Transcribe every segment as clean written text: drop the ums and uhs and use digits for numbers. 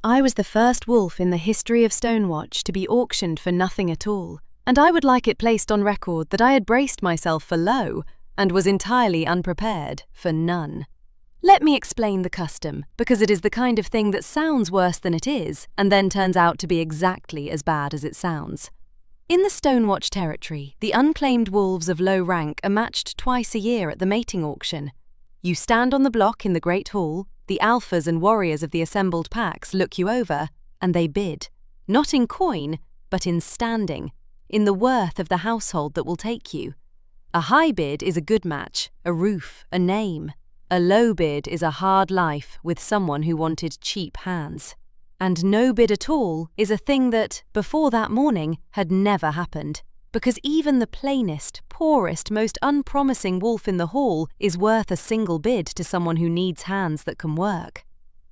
I was the first wolf in the history of Stonewatch to be auctioned for nothing at all, and I would like it placed on record that I had braced myself for low and was entirely unprepared for none. Let me explain the custom, because it is the kind of thing that sounds worse than it is and then turns out to be exactly as bad as it sounds. In the Stonewatch territory, the unclaimed wolves of low rank are matched twice a year at the mating auction. You stand on the block in the Great Hall, the alphas and warriors of the assembled packs look you over, and they bid, not in coin, but in standing, in the worth of the household that will take you. A high bid is a good match, a roof, a name. A low bid is a hard life with someone who wanted cheap hands. And no bid at all is a thing that, before that morning, had never happened, because even the plainest, poorest, most unpromising wolf in the hall is worth a single bid to someone who needs hands that can work.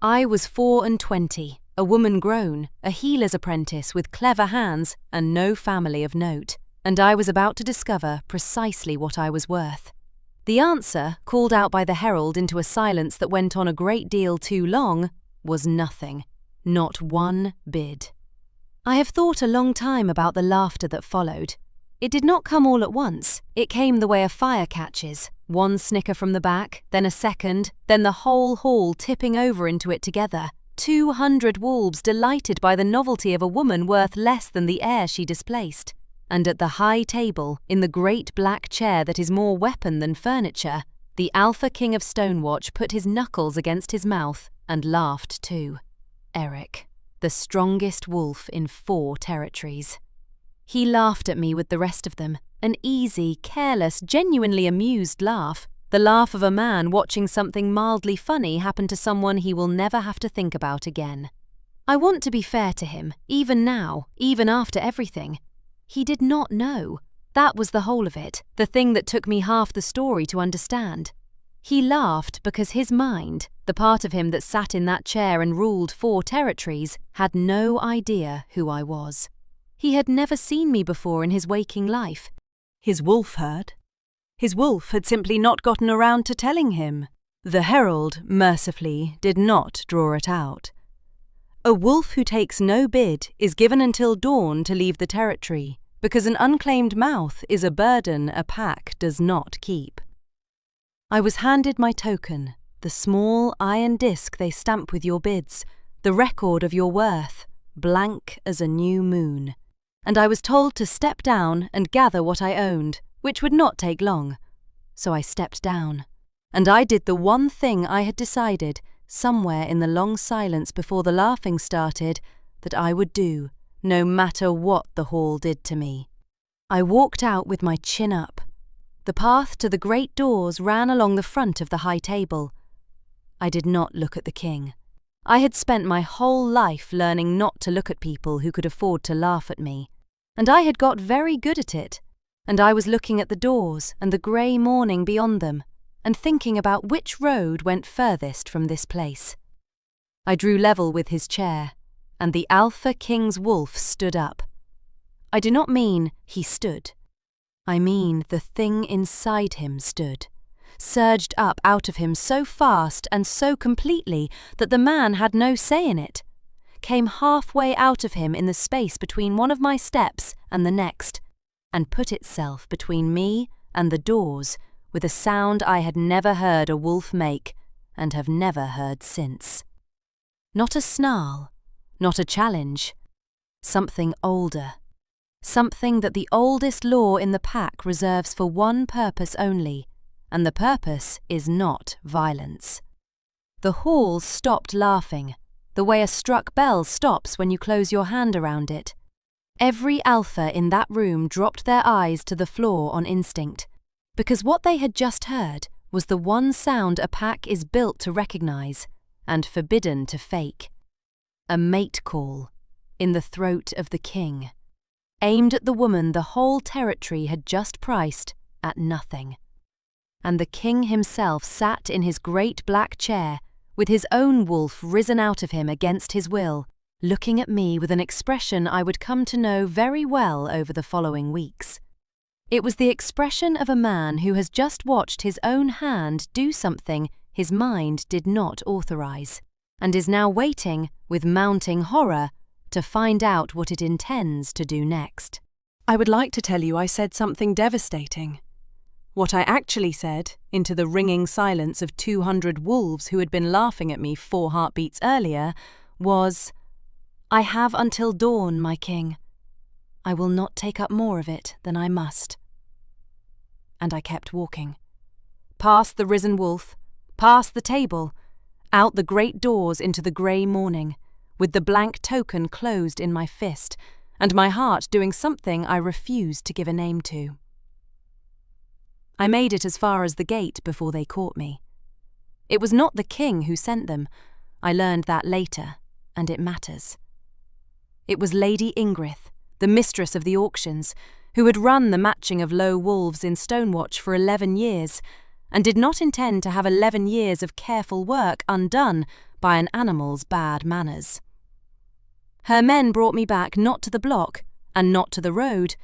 I was 24, a woman grown, a healer's apprentice with clever hands and no family of note, and I was about to discover precisely what I was worth. The answer, called out by the herald into a silence that went on a great deal too long, was nothing. Not one bid. I have thought a long time about the laughter that followed. It did not come all at once. It came the way a fire catches, one snicker from the back, then a second, then the whole hall tipping over into it together. 200 wolves delighted by the novelty of a woman worth less than the heir she displaced. And at the high table, in the great black chair that is more weapon than furniture, the Alpha King of Stonewatch put his knuckles against his mouth and laughed too. Eric, the strongest wolf in 4 territories. He laughed at me with the rest of them, an easy, careless, genuinely amused laugh, the laugh of a man watching something mildly funny happen to someone he will never have to think about again. I want to be fair to him, even now, even after everything. He did not know. That was the whole of it, the thing that took me half the story to understand. He laughed because his mind, the part of him that sat in that chair and ruled 4 territories, had no idea who I was. He had never seen me before in his waking life. His wolf heard. His wolf had simply not gotten around to telling him. The herald, mercifully, did not draw it out. A wolf who takes no bid is given until dawn to leave the territory, because an unclaimed mouth is a burden a pack does not keep. I was handed my token, the small iron disc they stamp with your bids, the record of your worth, blank as a new moon, and I was told to step down and gather what I owned, which would not take long. So I stepped down, and I did the one thing I had decided, somewhere in the long silence before the laughing started, that I would do, no matter what the hall did to me. I walked out with my chin up. The path to the great doors ran along the front of the high table. I did not look at the king. I had spent my whole life learning not to look at people who could afford to laugh at me, and I had got very good at it, and I was looking at the doors and the grey morning beyond them, and thinking about which road went furthest from this place. I drew level with his chair, and the Alpha King's wolf stood up. I do not mean he stood. I mean the thing inside him stood, surged up out of him so fast and so completely that the man had no say in it, came halfway out of him in the space between one of my steps and the next, and put itself between me and the doors with a sound I had never heard a wolf make and have never heard since. Not a snarl, not a challenge, something older. Something that the oldest law in the pack reserves for one purpose only, and the purpose is not violence. The hall stopped laughing, the way a struck bell stops when you close your hand around it. Every alpha in that room dropped their eyes to the floor on instinct, because what they had just heard was the one sound a pack is built to recognize and forbidden to fake. A mate call, in the throat of the king, aimed at the woman the whole territory had just priced at nothing. And the king himself sat in his great black chair, with his own wolf risen out of him against his will, looking at me with an expression I would come to know very well over the following weeks. It was the expression of a man who has just watched his own hand do something his mind did not authorize, and is now waiting, with mounting horror, to find out what it intends to do next. I would like to tell you I said something devastating. What I actually said, into the ringing silence of 200 wolves who had been laughing at me 4 heartbeats earlier, was, "I have until dawn, my king. I will not take up more of it than I must." And I kept walking. Past the risen wolf, past the table, out the great doors into the grey morning, with the blank token closed in my fist, and my heart doing something I refused to give a name to. I made it as far as the gate before they caught me. It was not the king who sent them. I learned that later, and it matters. It was Lady Ingrid, the mistress of the auctions, who had run the matching of low wolves in Stonewatch for 11 years, and did not intend to have 11 years of careful work undone by an animal's bad manners. Her men brought me back not to the block, and not to the road,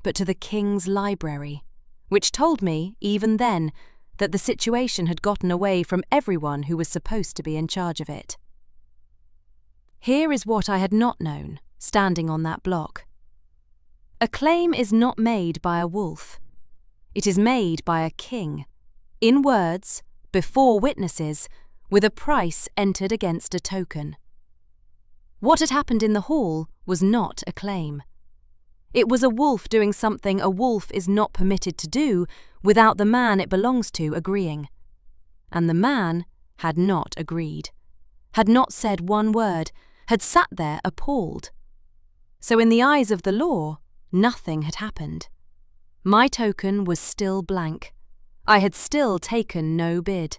but to the king's library, which told me, even then, that the situation had gotten away from everyone who was supposed to be in charge of it. Here is what I had not known, standing on that block. A claim is not made by a wolf. It is made by a king, in words, before witnesses, with a price entered against a token. What had happened in the hall was not a claim. It was a wolf doing something a wolf is not permitted to do without the man it belongs to agreeing. And the man had not agreed, had not said one word, had sat there appalled. So in the eyes of the law, nothing had happened. My token was still blank. I had still taken no bid.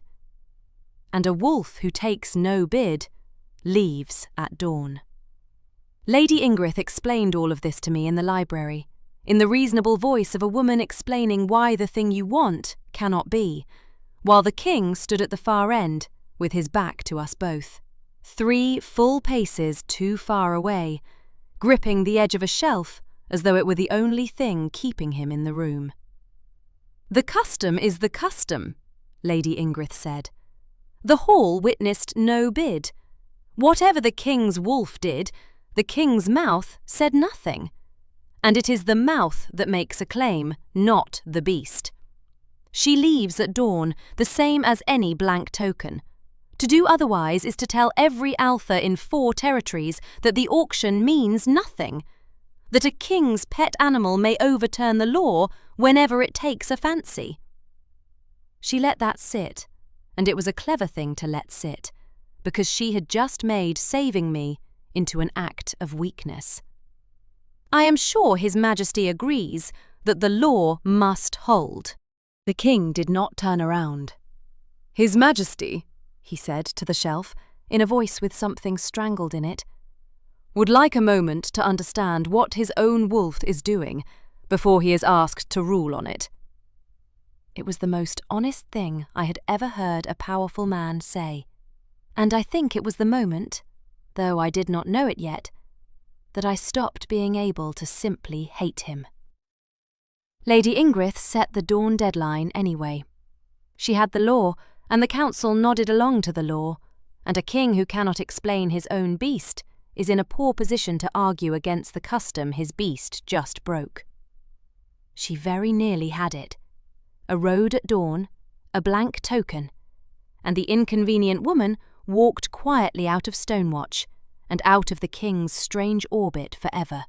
And a wolf who takes no bid leaves at dawn. Lady Ingrid explained all of this to me in the library, in the reasonable voice of a woman explaining why the thing you want cannot be, while the king stood at the far end, with his back to us both, 3 full paces too far away, gripping the edge of a shelf as though it were the only thing keeping him in the room. "The custom is the custom," Lady Ingrid said. "The hall witnessed no bid. Whatever the king's wolf did, the king's mouth said nothing. And it is the mouth that makes a claim, not the beast. She leaves at dawn, the same as any blank token. To do otherwise is to tell every alpha in 4 territories that the auction means nothing, that a king's pet animal may overturn the law whenever it takes a fancy." She let that sit, and it was a clever thing to let sit, because she had just made saving me into an act of weakness. "I am sure His Majesty agrees that the law must hold." The king did not turn around. "His Majesty," he said to the shelf, in a voice with something strangled in it, "would like a moment to understand what his own wolf is doing before he is asked to rule on it." It was the most honest thing I had ever heard a powerful man say, and I think it was the moment, though I did not know it yet, that I stopped being able to simply hate him. Lady Ingrid set the dawn deadline anyway. She had the law, and the council nodded along to the law, and a king who cannot explain his own beast is in a poor position to argue against the custom his beast just broke. She very nearly had it. A road at dawn, a blank token, and the inconvenient woman walked quietly out of Stonewatch and out of the king's strange orbit forever,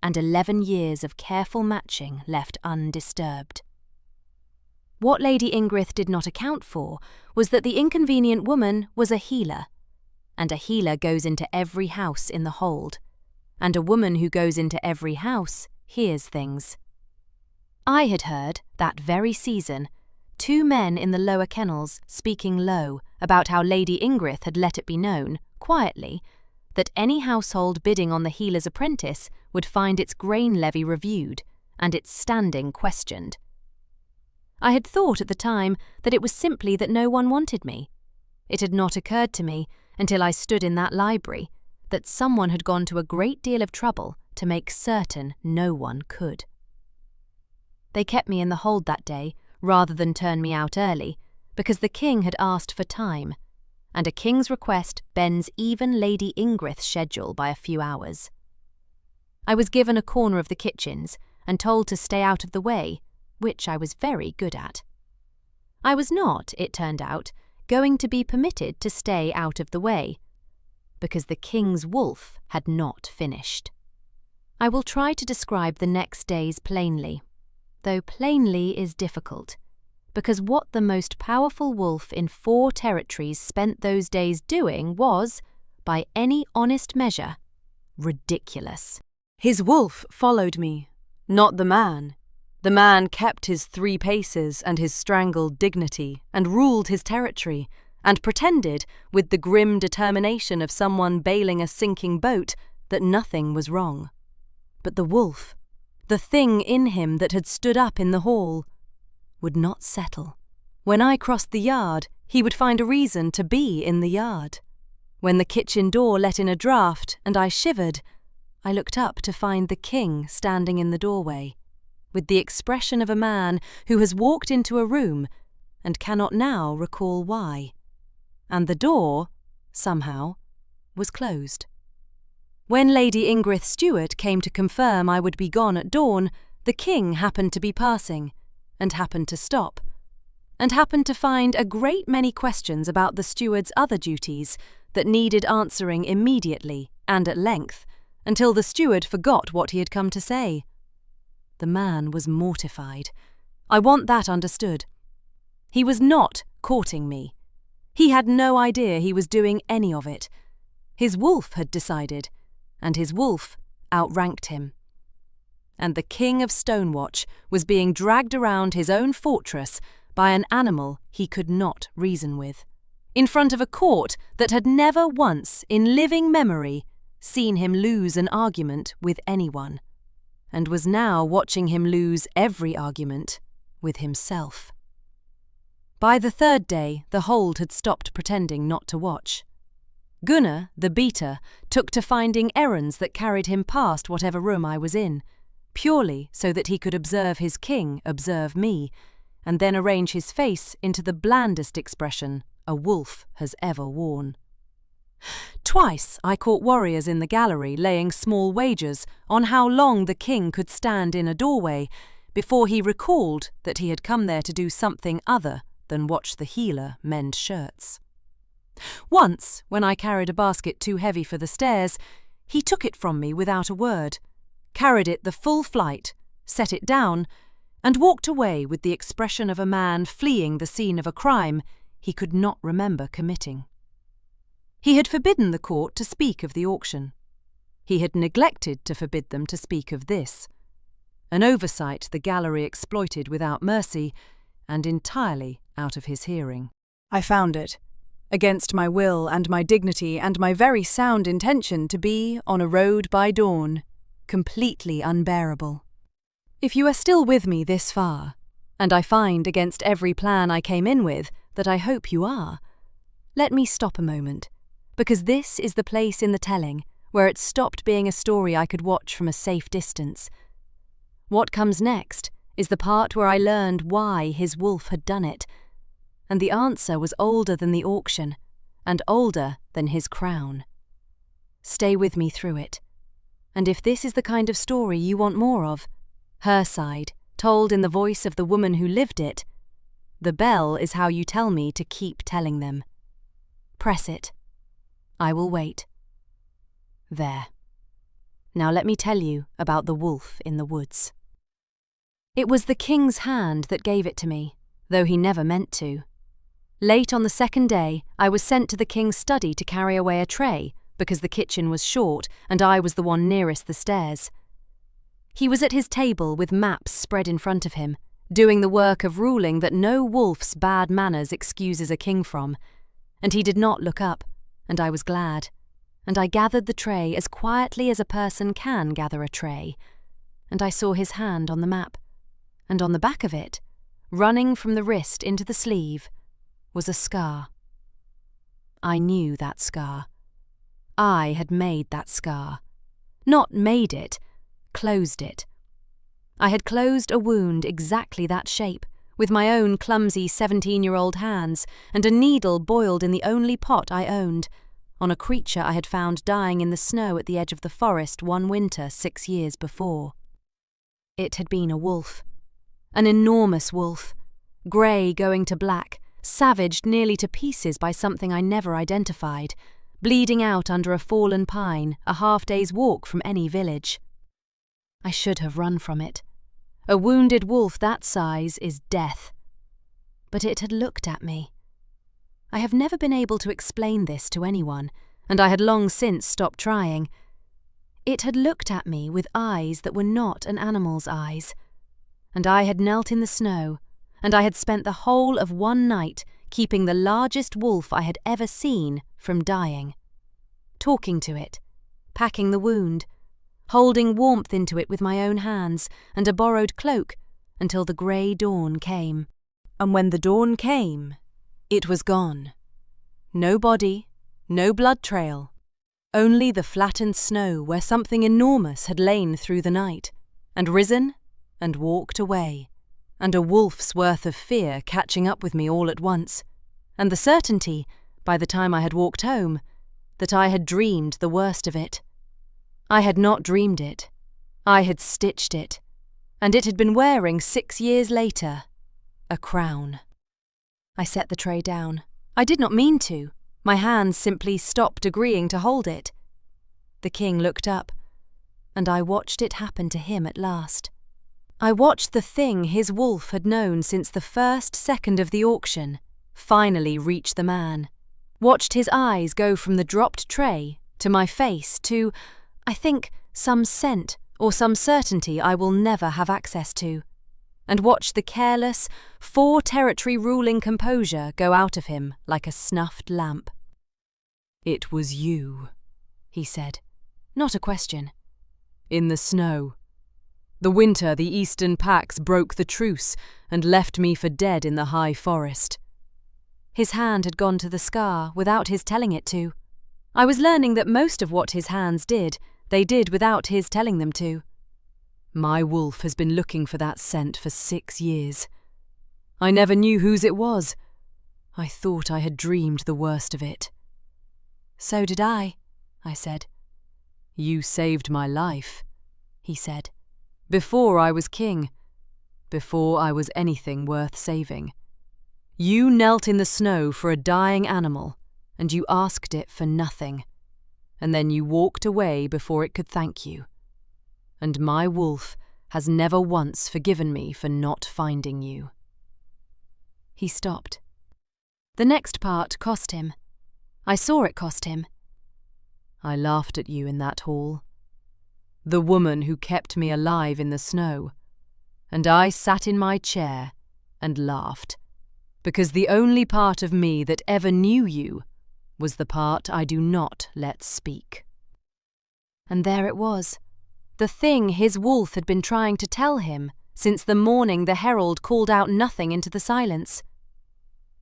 and 11 years of careful matching left undisturbed. What Lady Ingrid did not account for was that the inconvenient woman was a healer, and a healer goes into every house in the hold, and a woman who goes into every house hears things. I had heard, that very season, 2 men in the lower kennels speaking low about how Lady Ingrid had let it be known, quietly, that any household bidding on the healer's apprentice would find its grain levy reviewed and its standing questioned. I had thought at the time that it was simply that no one wanted me. It had not occurred to me, until I stood in that library, that someone had gone to a great deal of trouble to make certain no one could. They kept me in the hold that day, rather than turn me out early, because the king had asked for time, and a king's request bends even Lady Ingrid's schedule by a few hours. I was given a corner of the kitchens and told to stay out of the way, which I was very good at. I was not, it turned out, going to be permitted to stay out of the way, because the king's wolf had not finished. I will try to describe the next days plainly, though plainly is difficult, because what the most powerful wolf in 4 territories spent those days doing was, by any honest measure, ridiculous. His wolf followed me, not the man. The man kept his 3 paces and his strangled dignity, and ruled his territory, and pretended, with the grim determination of someone bailing a sinking boat, that nothing was wrong. But the wolf, the thing in him that had stood up in the hall, would not settle. When I crossed the yard, he would find a reason to be in the yard. When the kitchen door let in a draught and I shivered, I looked up to find the king standing in the doorway, with the expression of a man who has walked into a room and cannot now recall why. And the door, somehow, was closed. When Lady Ingrid's steward came to confirm I would be gone at dawn, the king happened to be passing, and happened to stop, and happened to find a great many questions about the steward's other duties that needed answering immediately and at length, until the steward forgot what he had come to say. The man was mortified. I want that understood. He was not courting me. He had no idea he was doing any of it. His wolf had decided, and his wolf outranked him. And the king of Stonewatch was being dragged around his own fortress by an animal he could not reason with, in front of a court that had never once, in living memory, seen him lose an argument with anyone, and was now watching him lose every argument with himself. By the 3rd day, the hold had stopped pretending not to watch. Gunnar, the beater, took to finding errands that carried him past whatever room I was in, purely so that he could observe his king observe me, and then arrange his face into the blandest expression a wolf has ever worn. Twice I caught warriors in the gallery laying small wagers on how long the king could stand in a doorway before he recalled that he had come there to do something other than watch the healer mend shirts. Once, when I carried a basket too heavy for the stairs, he took it from me without a word, carried it the full flight, set it down, and walked away with the expression of a man fleeing the scene of a crime he could not remember committing. He had forbidden the court to speak of the auction. He had neglected to forbid them to speak of this, an oversight the gallery exploited without mercy and entirely out of his hearing. I found it, against my will and my dignity and my very sound intention to be on a road by dawn, completely unbearable. If you are still with me this far, and I find against every plan I came in with that I hope you are, let me stop a moment, because this is the place in the telling where it stopped being a story I could watch from a safe distance. What comes next is the part where I learned why his wolf had done it, and the answer was older than the auction, and older than his crown. Stay with me through it, and if this is the kind of story you want more of, her side, told in the voice of the woman who lived it, the bell is how you tell me to keep telling them. Press it. I will wait. There. Now let me tell you about the wolf in the woods. It was the king's hand that gave it to me, though he never meant to. Late on the 2nd day, I was sent to the king's study to carry away a tray, because the kitchen was short and I was the one nearest the stairs. He was at his table with maps spread in front of him, doing the work of ruling that no wolf's bad manners excuses a king from, and he did not look up, and I was glad, and I gathered the tray as quietly as a person can gather a tray, and I saw his hand on the map, and on the back of it, running from the wrist into the sleeve, was a scar. I knew that scar. I had made that scar. Not made it, closed it. I had closed a wound exactly that shape, with my own clumsy 17-year-old hands and a needle boiled in the only pot I owned, on a creature I had found dying in the snow at the edge of the forest one winter 6 years before. It had been a wolf. An enormous wolf, grey going to black, savaged nearly to pieces by something I never identified, bleeding out under a fallen pine, a half-day's walk from any village. I should have run from it. A wounded wolf that size is death. But it had looked at me. I have never been able to explain this to anyone, and I had long since stopped trying. It had looked at me with eyes that were not an animal's eyes. And I had knelt in the snow, and I had spent the whole of one night keeping the largest wolf I had ever seen from dying. Talking to it, packing the wound, holding warmth into it with my own hands and a borrowed cloak until the grey dawn came. And when the dawn came, it was gone. No body, no blood trail, only the flattened snow where something enormous had lain through the night, and risen and walked away, and a wolf's worth of fear catching up with me all at once, and the certainty, by the time I had walked home, that I had dreamed the worst of it. I had not dreamed it. I had stitched it, and it had been wearing 6 years later a crown. I set the tray down. I did not mean to. My hands simply stopped agreeing to hold it. The king looked up, and I watched it happen to him at last. I watched the thing his wolf had known since the first second of the auction finally reach the man. Watched his eyes go from the dropped tray to my face to, I think, some scent or some certainty I will never have access to, and watched the careless, territory-ruling composure go out of him like a snuffed lamp. "It was you," he said, not a question. "In the snow. The winter the eastern packs broke the truce and left me for dead in the high forest." His hand had gone to the scar without his telling it to. I was learning that most of what his hands did, they did without his telling them to. "My wolf has been looking for that scent for 6 years. I never knew whose it was. I thought I had dreamed the worst of it." "So did I said. "You saved my life," he said, "before I was king, before I was anything worth saving. You knelt in the snow for a dying animal, and you asked it for nothing, and then you walked away before it could thank you. And my wolf has never once forgiven me for not finding you." He stopped. The next part cost him. I saw it cost him. "I laughed at you in that hall. The woman who kept me alive in the snow. And I sat in my chair and laughed, because the only part of me that ever knew you was the part I do not let speak." And there it was, the thing his wolf had been trying to tell him since the morning the herald called out nothing into the silence.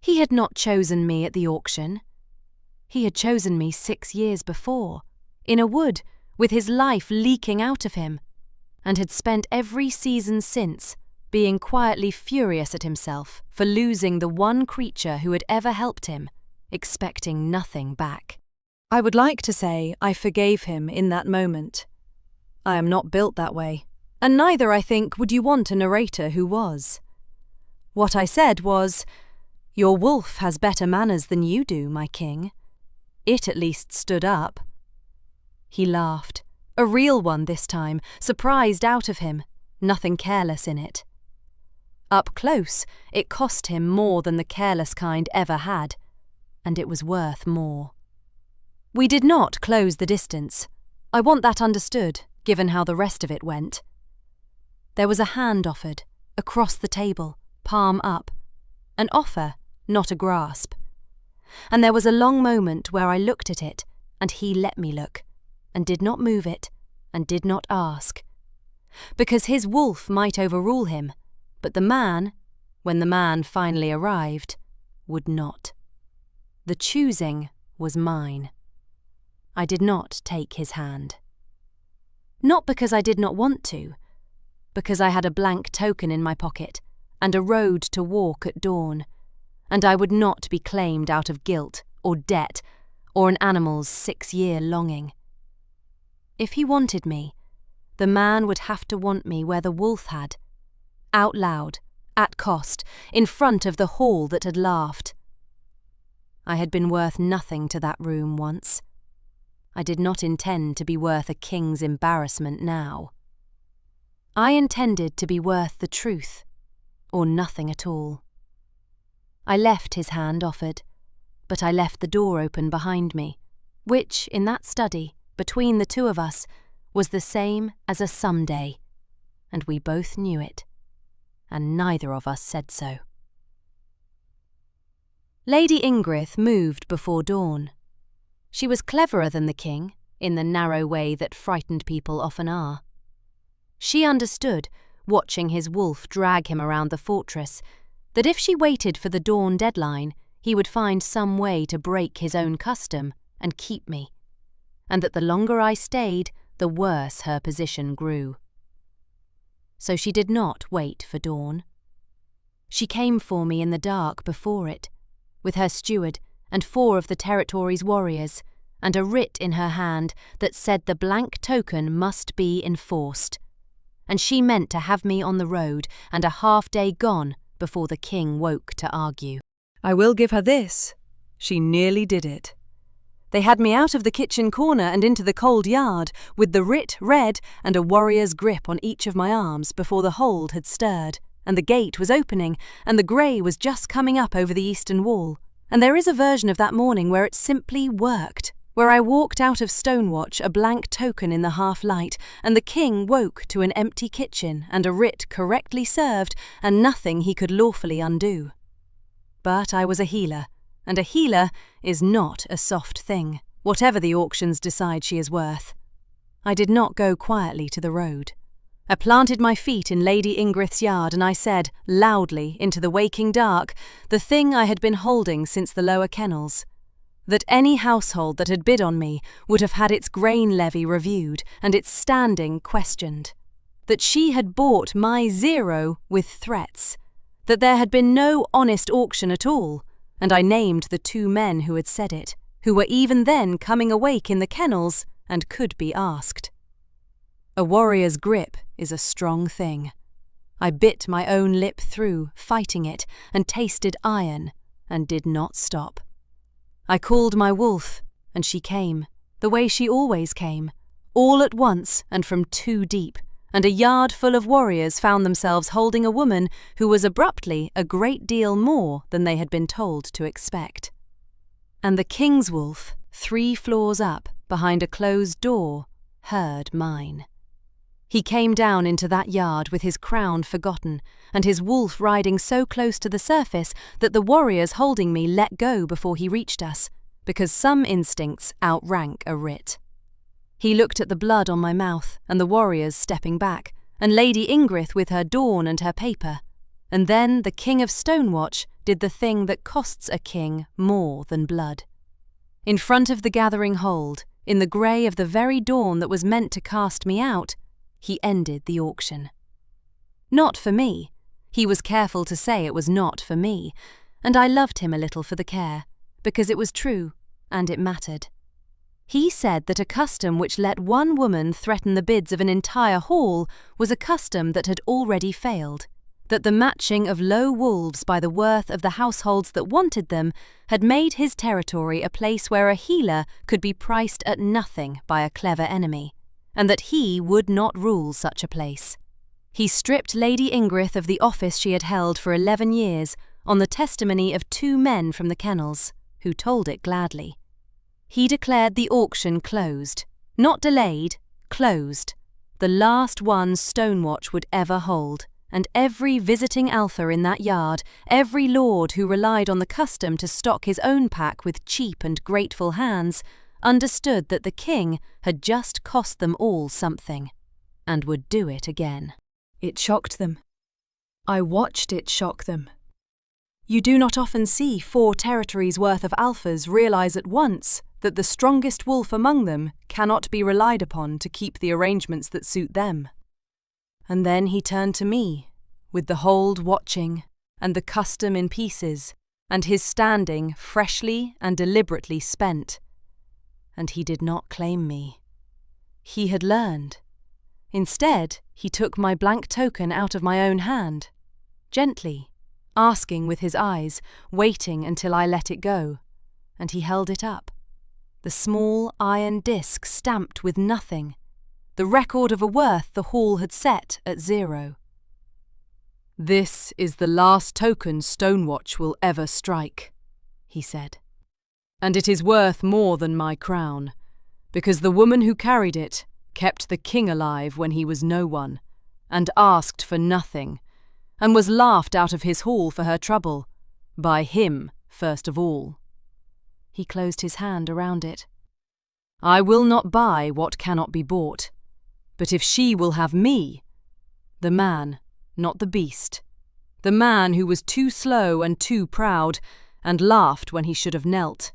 He had not chosen me at the auction. He had chosen me 6 years before, in a wood, with his life leaking out of him, and had spent every season since being quietly furious at himself for losing the one creature who had ever helped him, expecting nothing back. I would like to say I forgave him in that moment. I am not built that way, and neither, I think, would you want a narrator who was. What I said was, "Your wolf has better manners than you do, my king. It at least stood up." He laughed, a real one this time, surprised out of him, nothing careless in it. Up close, it cost him more than the careless kind ever had, and it was worth more. We did not close the distance. I want that understood, given how the rest of it went. There was a hand offered, across the table, palm up. An offer, not a grasp. And there was a long moment where I looked at it, and he let me look, and did not move it, and did not ask. Because his wolf might overrule him, but the man, when the man finally arrived, would not. The choosing was mine. I did not take his hand. Not because I did not want to, because I had a blank token in my pocket, and a road to walk at dawn, and I would not be claimed out of guilt or debt or an animal's 6-year longing. If he wanted me, the man would have to want me where the wolf had, out loud, at cost, in front of the hall that had laughed. I had been worth nothing to that room once. I did not intend to be worth a king's embarrassment now. I intended to be worth the truth, or nothing at all. I left his hand offered, but I left the door open behind me, which, in that study, between the two of us, was the same as a someday, and we both knew it, and neither of us said so. Lady Ingrid moved before dawn. She was cleverer than the king, in the narrow way that frightened people often are. She understood, watching his wolf drag him around the fortress, that if she waited for the dawn deadline, he would find some way to break his own custom and keep me, and that the longer I stayed, the worse her position grew. So she did not wait for dawn. She came for me in the dark before it, with her steward and 4 of the territory's warriors, and a writ in her hand that said the blank token must be enforced. And she meant to have me on the road and a half-day gone before the king woke to argue. I will give her this. She nearly did it. They had me out of the kitchen corner and into the cold yard, with the writ read and a warrior's grip on each of my arms before the hold had stirred, and the gate was opening, and the grey was just coming up over the eastern wall. And there is a version of that morning where it simply worked, where I walked out of Stonewatch a blank token in the half-light, and the king woke to an empty kitchen and a writ correctly served, and nothing he could lawfully undo. But I was a healer, and a healer is not a soft thing, whatever the auctions decide she is worth. I did not go quietly to the road. I planted my feet in Lady Ingrid's yard, and I said, loudly, into the waking dark, the thing I had been holding since the lower kennels, that any household that had bid on me would have had its grain levy reviewed and its standing questioned, that she had bought my 0 with threats, that there had been no honest auction at all, and I named the 2 men who had said it, who were even then coming awake in the kennels and could be asked. A warrior's grip is a strong thing. I bit my own lip through, fighting it, and tasted iron, and did not stop. I called my wolf, and she came, the way she always came, all at once and from too deep, and a yard full of warriors found themselves holding a woman who was abruptly a great deal more than they had been told to expect. And the king's wolf, 3 floors up, behind a closed door, heard mine. He came down into that yard with his crown forgotten, and his wolf riding so close to the surface that the warriors holding me let go before he reached us, because some instincts outrank a writ. He looked at the blood on my mouth, and the warriors stepping back, and Lady Ingrid with her dawn and her paper, and then the King of Stonewatch did the thing that costs a king more than blood. In front of the gathering hold, in the grey of the very dawn that was meant to cast me out, he ended the auction. Not for me. He was careful to say it was not for me, and I loved him a little for the care, because it was true, and it mattered. He said that a custom which let one woman threaten the bids of an entire hall was a custom that had already failed, that the matching of low wolves by the worth of the households that wanted them had made his territory a place where a healer could be priced at nothing by a clever enemy, and that he would not rule such a place. He stripped Lady Ingrid of the office she had held for 11 years on the testimony of 2 men from the kennels, who told it gladly. He declared the auction closed, not delayed, closed, the last one Stonewatch would ever hold, and every visiting alpha in that yard, every lord who relied on the custom to stock his own pack with cheap and grateful hands, understood that the king had just cost them all something, and would do it again. It shocked them. I watched it shock them. You do not often see 4 territories' worth of alphas realize at once that the strongest wolf among them cannot be relied upon to keep the arrangements that suit them. And then he turned to me, with the hold watching, and the custom in pieces, and his standing freshly and deliberately spent. And he did not claim me. He had learned. Instead, he took my blank token out of my own hand, gently, asking with his eyes, waiting until I let it go, and he held it up. The small iron disc stamped with nothing, the record of a worth the hall had set at 0. "This is the last token Stonewatch will ever strike," he said. "And it is worth more than my crown, because the woman who carried it kept the king alive when he was no one, and asked for nothing, and was laughed out of his hall for her trouble, by him first of all." He closed his hand around it. "I will not buy what cannot be bought, but if she will have me, the man, not the beast, the man who was too slow and too proud, and laughed when he should have knelt,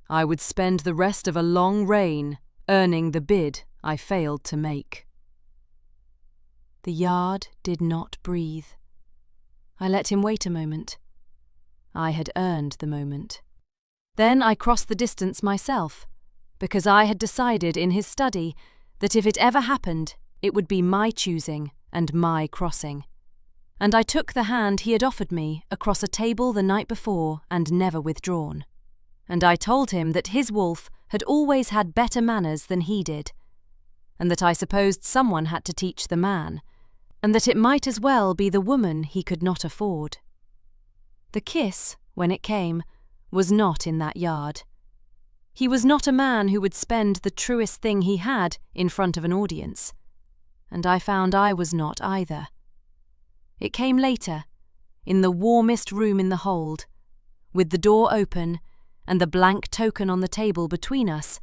I would spend the rest of a long reign earning the bid I failed to make." The yard did not breathe. I let him wait a moment. I had earned the moment. Then I crossed the distance myself, because I had decided in his study that if it ever happened, it would be my choosing and my crossing. And I took the hand he had offered me across a table the night before and never withdrawn. And I told him that his wolf had always had better manners than he did, and that I supposed someone had to teach the man, and that it might as well be the woman he could not afford. The kiss, when it came, was not in that yard. He was not a man who would spend the truest thing he had in front of an audience, and I found I was not either. It came later, in the warmest room in the hold, with the door open and the blank token on the table between us,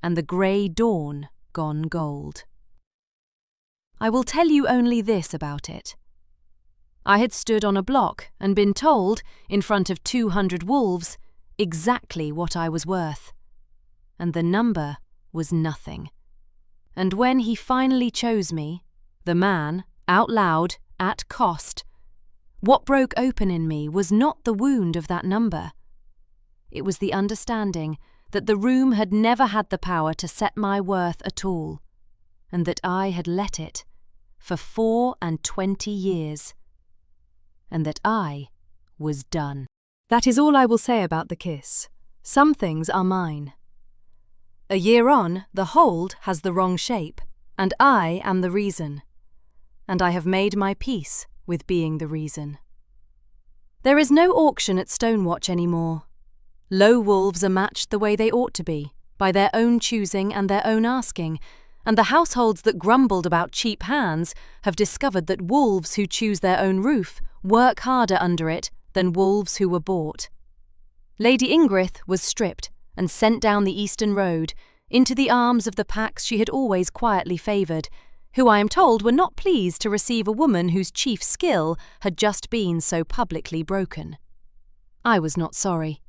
and the grey dawn gone gold. I will tell you only this about it. I had stood on a block and been told, in front of 200 wolves, exactly what I was worth. And the number was nothing. And when he finally chose me, the man, out loud, at cost, what broke open in me was not the wound of that number. It was the understanding that the room had never had the power to set my worth at all, and that I had let it for 24 years, and that I was done. That is all I will say about the kiss. Some things are mine. A year on, the hold has the wrong shape, and I am the reason. And I have made my peace with being the reason. There is no auction at Stonewatch anymore. Low wolves are matched the way they ought to be, by their own choosing and their own asking, and the households that grumbled about cheap hands have discovered that wolves who choose their own roof work harder under it than wolves who were bought. Lady Ingrid was stripped and sent down the eastern road into the arms of the packs she had always quietly favoured, who I am told were not pleased to receive a woman whose chief skill had just been so publicly broken. I was not sorry.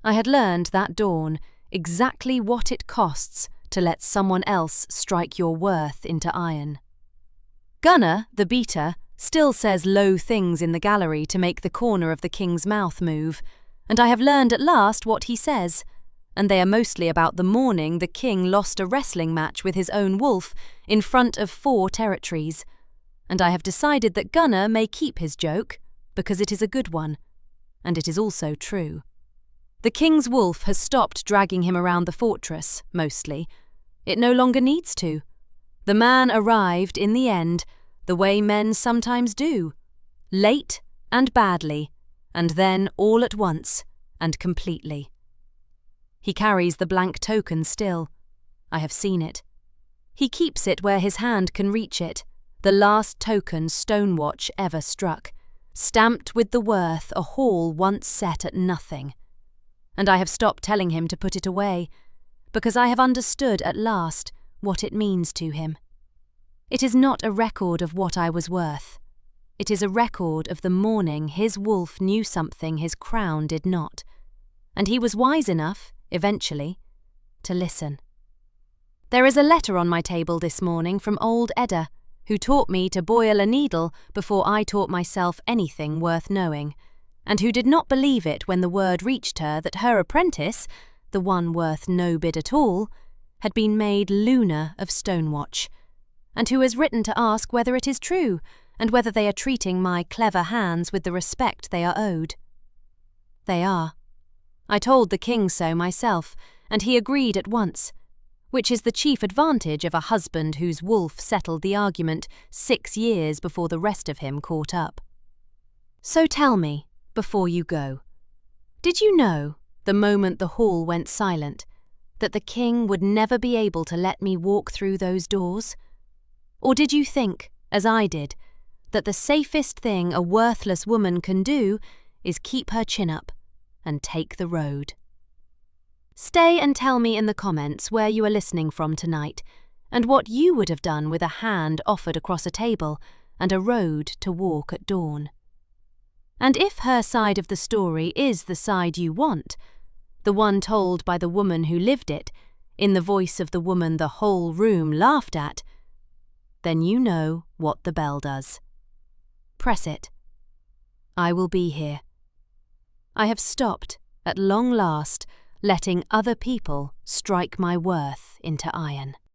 I had learned that dawn exactly what it costs to let someone else strike your worth into iron. Gunner, the beater, still says low things in the gallery to make the corner of the king's mouth move, and I have learned at last what he says, and they are mostly about the morning the king lost a wrestling match with his own wolf in front of 4 territories, and I have decided that Gunner may keep his joke, because it is a good one, and it is also true. The king's wolf has stopped dragging him around the fortress, mostly. It no longer needs to. The man arrived, in the end, the way men sometimes do, late and badly, and then all at once and completely. He carries the blank token still. I have seen it. He keeps it where his hand can reach it, the last token Stonewatch ever struck, stamped with the worth a hall once set at nothing. And I have stopped telling him to put it away, because I have understood at last what it means to him. It is not a record of what I was worth. It is a record of the morning his wolf knew something his crown did not, and he was wise enough, eventually, to listen. There is a letter on my table this morning from old Edda, who taught me to boil a needle before I taught myself anything worth knowing, and who did not believe it when the word reached her that her apprentice, the one worth no bid at all, had been made Lunar of Stonewatch, and who has written to ask whether it is true, and whether they are treating my clever hands with the respect they are owed. They are. I told the king so myself, and he agreed at once, which is the chief advantage of a husband whose wolf settled the argument 6 years before the rest of him caught up. So tell me, before you go, did you know, the moment the hall went silent, that the king would never be able to let me walk through those doors? Or did you think, as I did, that the safest thing a worthless woman can do is keep her chin up and take the road? Stay and tell me in the comments where you are listening from tonight, and what you would have done with a hand offered across a table and a road to walk at dawn. And if her side of the story is the side you want, the one told by the woman who lived it, in the voice of the woman the whole room laughed at, then you know what the bell does. Press it. I will be here. I have stopped, at long last, letting other people strike my worth into iron.